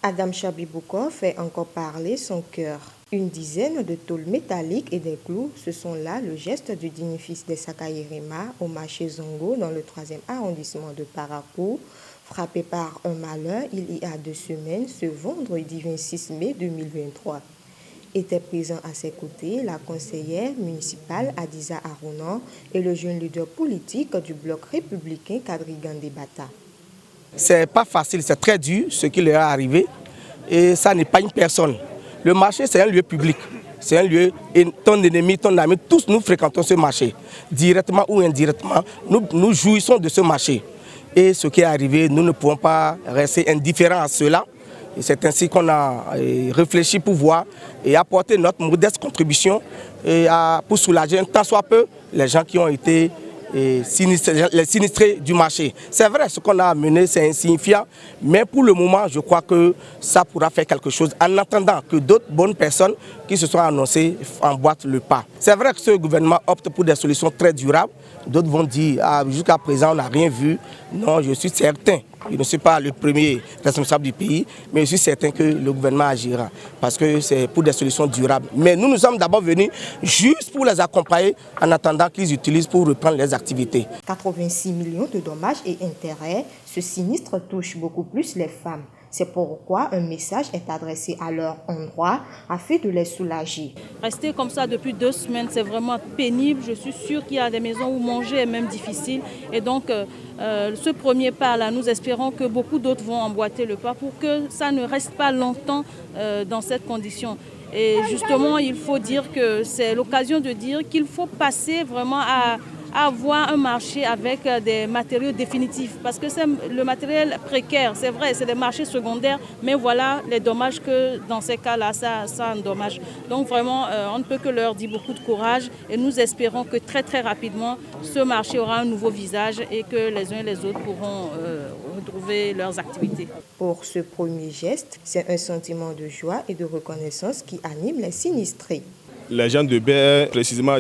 Adam Chabibouko fait encore parler son cœur. Une dizaine de tôles métalliques et des clous, ce sont là le geste du digne fils de Sakayerema au marché Zongo dans le 3e arrondissement de Parakou. Frappé par un malheur il y a 2 semaines, ce vendredi 26 mai 2023. Étaient présents à ses côtés la conseillère municipale Adiza Arounan et le jeune leader politique du bloc républicain Kadri Gandé Bata. C'est pas facile, c'est très dur ce qui leur est arrivé et ça n'est pas une personne. Le marché c'est un lieu public, c'est un lieu, et ton ennemi, ton ami, tous nous fréquentons ce marché. Directement ou indirectement, nous jouissons de ce marché. Et ce qui est arrivé, nous ne pouvons pas rester indifférents à cela. C'est ainsi qu'on a réfléchi pour voir et apporter notre modeste contribution pour soulager un tant soit peu les gens qui ont été les sinistrés du marché. C'est vrai, ce qu'on a amené, c'est insignifiant, mais pour le moment, je crois que ça pourra faire quelque chose en attendant que d'autres bonnes personnes qui se sont annoncées emboîtent le pas. C'est vrai que ce gouvernement opte pour des solutions très durables. D'autres vont dire, jusqu'à présent, on n'a rien vu. Non, je suis certain. Je ne suis pas le premier responsable du pays, mais je suis certain que le gouvernement agira parce que c'est pour des solutions durables. Mais nous sommes d'abord venus juste pour les accompagner en attendant qu'ils utilisent pour reprendre les activités. 86 millions de dommages et intérêts, ce sinistre touche beaucoup plus les femmes. C'est pourquoi un message est adressé à leur endroit afin de les soulager. Rester comme ça depuis 2 semaines, c'est vraiment pénible. Je suis sûre qu'il y a des maisons où manger est même difficile. Et donc, ce premier pas-là, nous espérons que beaucoup d'autres vont emboîter le pas pour que ça ne reste pas longtemps dans cette condition. Et justement, il faut dire que c'est l'occasion de dire qu'il faut passer vraiment à avoir un marché avec des matériaux définitifs parce que c'est le matériel précaire, c'est vrai, c'est des marchés secondaires, mais voilà les dommages que dans ces cas-là, ça endommage. Donc vraiment, on ne peut que leur dire beaucoup de courage et nous espérons que très très rapidement, ce marché aura un nouveau visage et que les uns et les autres pourront retrouver leurs activités. Pour ce premier geste, c'est un sentiment de joie et de reconnaissance qui anime les sinistrés. Les gens de BR, précisément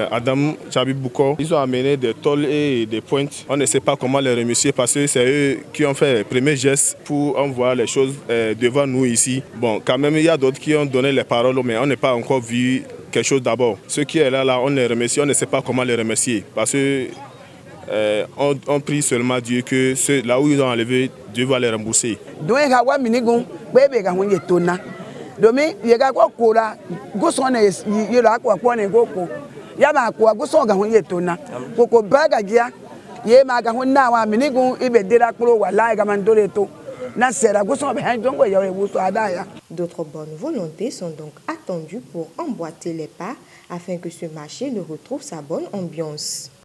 Adam Chabibouko, ils ont amené des tôles et des pointes. On ne sait pas comment les remercier parce que c'est eux qui ont fait les premiers gestes pour envoyer les choses devant nous ici. Bon, quand même, il y a d'autres qui ont donné les paroles, mais on n'a pas encore vu quelque chose d'abord. Ceux qui sont là, on les remercie, on ne sait pas comment les remercier parce que on prie seulement Dieu que là où ils ont enlevé, Dieu va les rembourser. Domi yega kwa kora gusone yela kwa kwane goko yama kwa gusonga hunye tona koko baga gia ye maga hunna wa minigu ibedira kuro wala ga mandore to na sera gusone be han jongo yawe buso adaya. D'autres bonnes volontés sont donc attendues pour emboîter les pas afin que ce marché ne retrouve sa bonne ambiance.